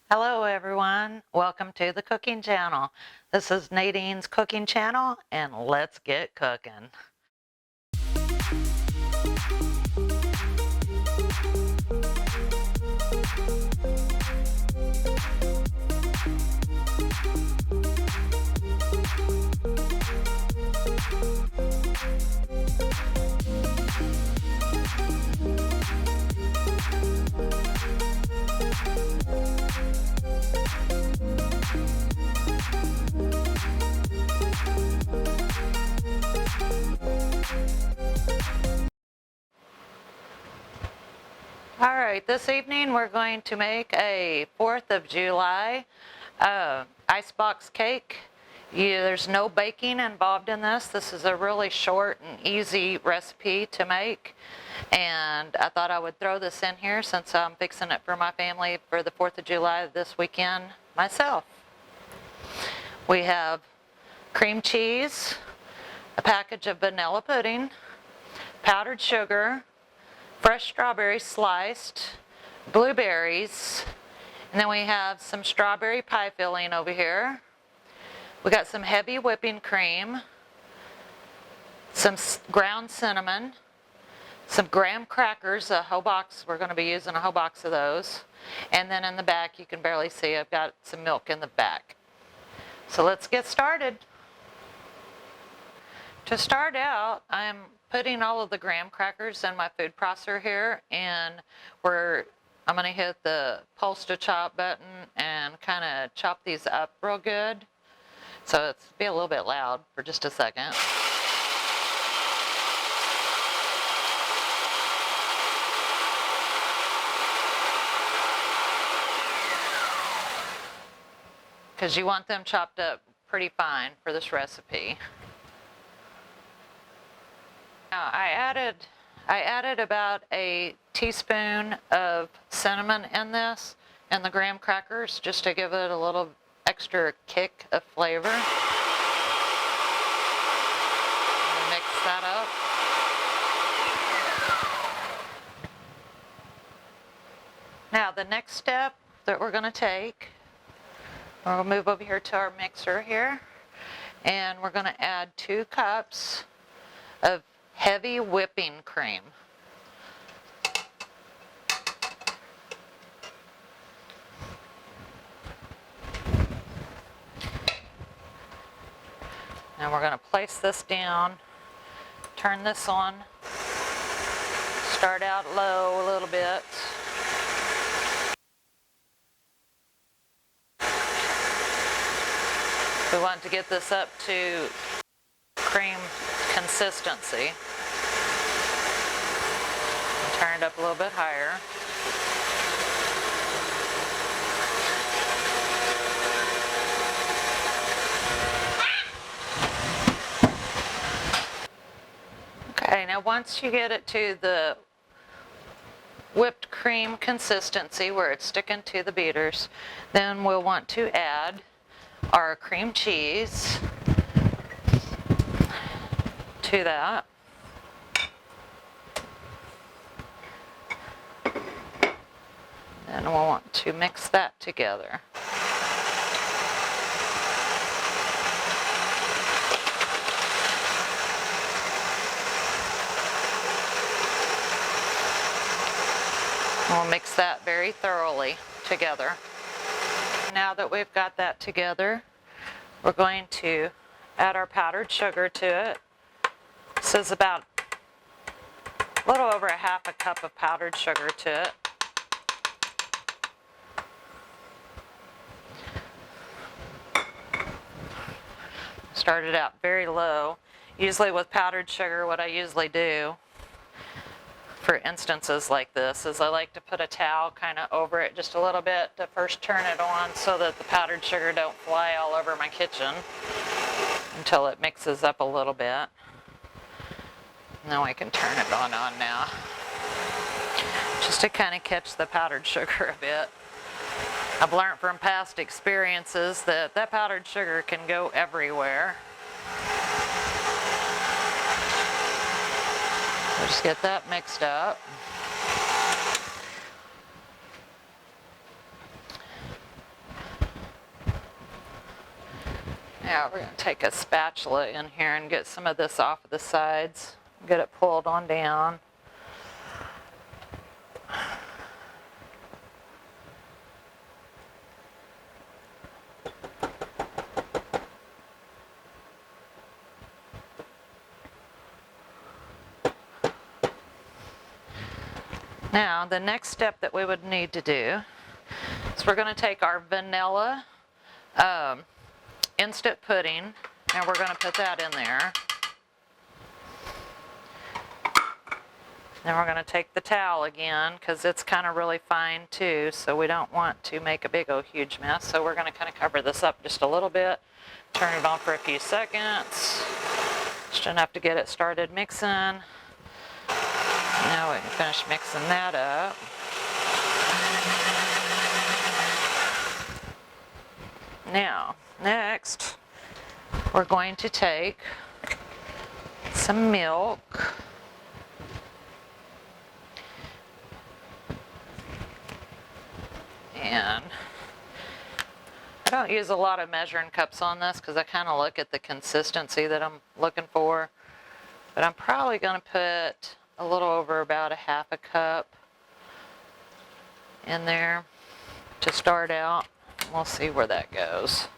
Hello everyone, welcome to the cooking channel. This is Nadine's cooking channel and let's get cooking. All right, this evening we're going to make a 4th of July icebox cake. There's no baking involved in this. This is a really short and easy recipe to make. And I thought I would throw this in here since I'm fixing it for my family for the 4th of July this weekend myself. We have cream cheese, a package of vanilla pudding, powdered sugar, fresh strawberries sliced, blueberries, and then we have some strawberry pie filling over here. We got some heavy whipping cream, some ground cinnamon, some graham crackers, a whole box. We're going to be using a whole box of those. And then in the back, you can barely see, I've got some milk in the back. So let's get started. To start out, I'm putting all of the graham crackers in my food processor here, and I'm going to hit the pulse to chop button and kind of chop these up real good. So it's be a little bit loud for just a second. Because you want them chopped up pretty fine for this recipe. Now I added about a teaspoon of cinnamon in this and the graham crackers just to give it a little extra kick of flavor. Mix that up. Now the next step that we're going to take, we'll move over here to our mixer here, and we're going to add 2 cups of heavy whipping cream. And we're going to place this down, turn this on, start out low a little bit. We want to get this up to cream consistency. Turn it up a little bit higher. Okay, now once you get it to the whipped cream consistency where it's sticking to the beaters, then we'll want to add our cream cheese to that. And we'll want to mix that together. We'll mix that very thoroughly together. Now that we've got that together, we're going to add our powdered sugar to it. This is about a little over a cup of powdered sugar to it. Started out very low. Usually with powdered sugar, what I usually do for instances like this is I like to put a towel kind of over it just a little bit to first turn it on so that the powdered sugar don't fly all over my kitchen until it mixes up a little bit. Now we can turn it on now, just to kind of catch the powdered sugar a bit. I've learned from past experiences that powdered sugar can go everywhere. We'll just get that mixed up. Now we're going to take a spatula in here and get some of this off of the sides. Get it pulled on down. Now, the next step that we would need to do is we're going to take our vanilla instant pudding and we're going to put that in there. Then we're going to take the towel again because it's kind of really fine too, so we don't want to make a big old huge mess. So we're going to kind of cover this up just a little bit, turn it on for a few seconds, just enough to get it started mixing. Now we can finish mixing that up. Now, next, we're going to take some milk. And I don't use a lot of measuring cups on this because I kind of look at the consistency that I'm looking for. But I'm probably going to put a little over about a half a cup in there to start out. We'll see where that goes.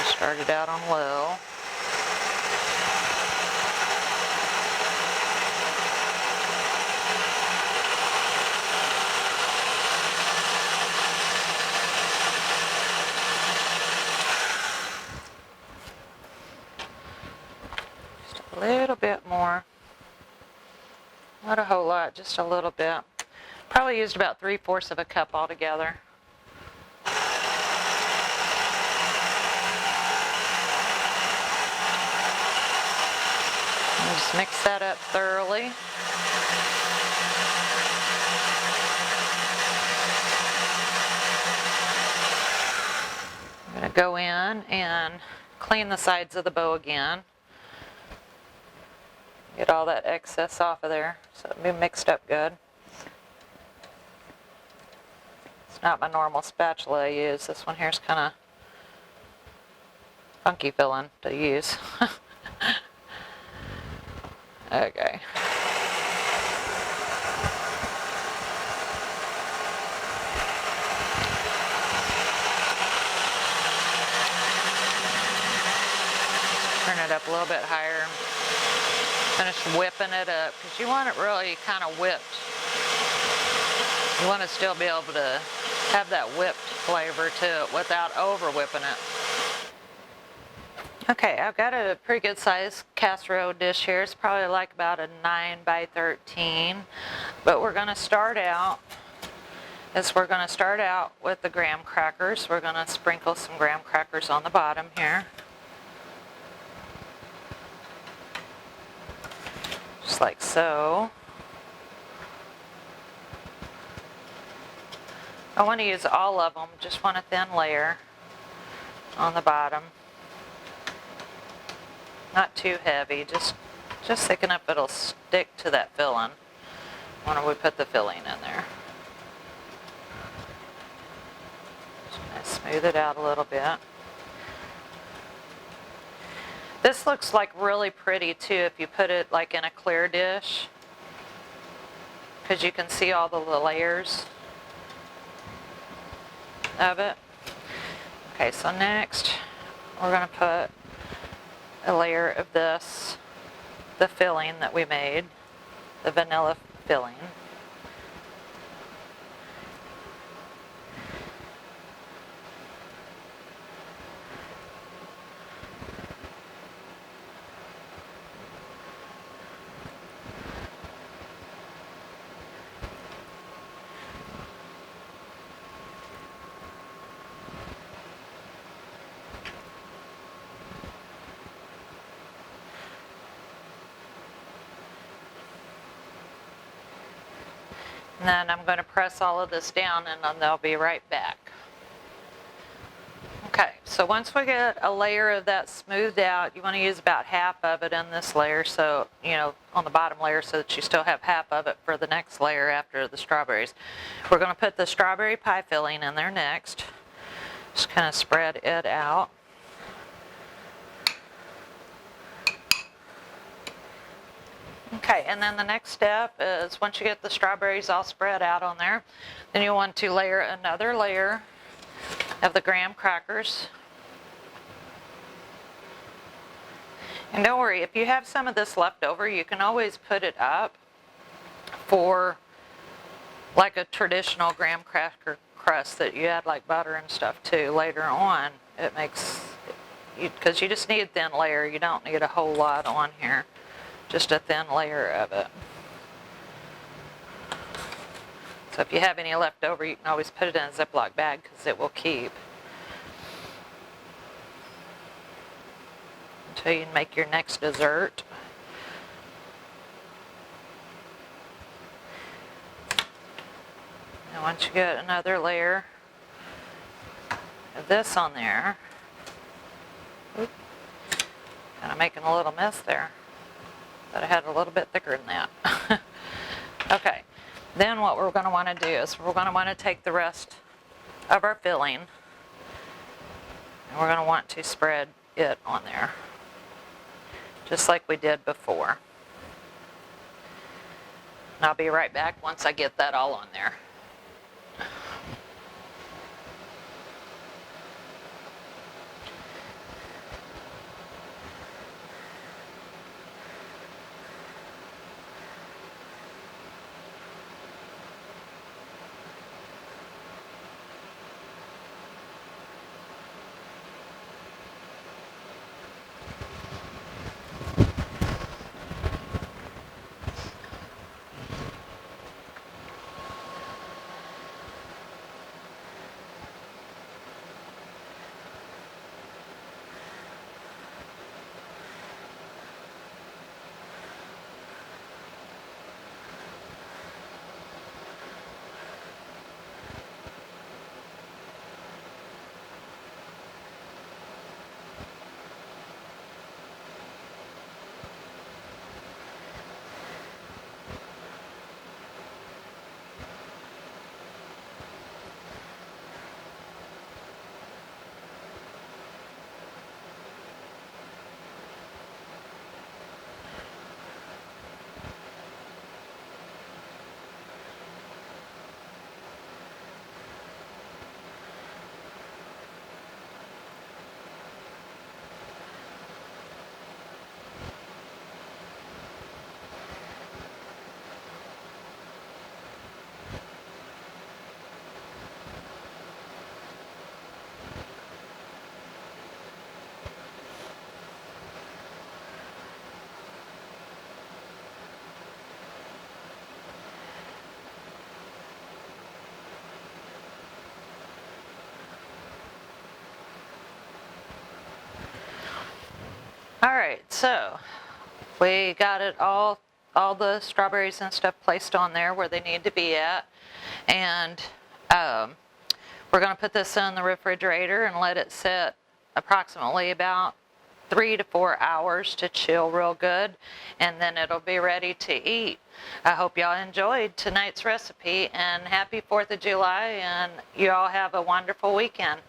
Started out on low. Just a little bit more. Not a whole lot, just a little bit. Probably used about 3/4 of a cup altogether. And just mix that up thoroughly. I'm going to go in and clean the sides of the bowl again. Get all that excess off of there so it'll be mixed up good. It's not my normal spatula I use. This one here is kind of funky feeling to use. Okay. Turn it up a little bit higher. Finish whipping it up because you want it really kind of whipped. You want to still be able to have that whipped flavor to it without over whipping it. Okay, I've got a pretty good size casserole dish here. It's probably like about a 9 by 13. But we're going to start out with the graham crackers. We're going to sprinkle some graham crackers on the bottom here. Just like so. I want to use all of them, just want a thin layer on the bottom. Not too heavy, just thick enough it'll stick to that filling when we put the filling in there. Just gonna smooth it out a little bit. This looks like really pretty too if you put it like in a clear dish, because you can see all the layers of it. Okay, so next we're going to put a layer of this, the filling that we made, the vanilla filling. And then I'm going to press all of this down and then I'll be right back. Okay, so once we get a layer of that smoothed out, you want to use about half of it in this layer, so, you know, on the bottom layer, so that you still have half of it for the next layer after the strawberries. We're going to put the strawberry pie filling in there next. Just kind of spread it out. Okay, and then the next step is once you get the strawberries all spread out on there, then you want to layer another layer of the graham crackers. And don't worry, if you have some of this left over, you can always put it up for like a traditional graham cracker crust that you add like butter and stuff to later on. It makes, because you just need a thin layer, you don't need a whole lot on here, just a thin layer of it. So if you have any left over, you can always put it in a Ziploc bag because it will keep until you make your next dessert. And once you get another layer of this on there, kind of making a little mess there, but I had a little bit thicker than that. Okay, then what we're going to want to do is we're going to want to take the rest of our filling and we're going to want to spread it on there, just like we did before. And I'll be right back once I get that all on there. All right, so we got it all the strawberries and stuff placed on there where they need to be at. And we're going to put this in the refrigerator and let it sit approximately about 3 to 4 hours to chill real good. And then it'll be ready to eat. I hope y'all enjoyed tonight's recipe and happy 4th of July and you all have a wonderful weekend.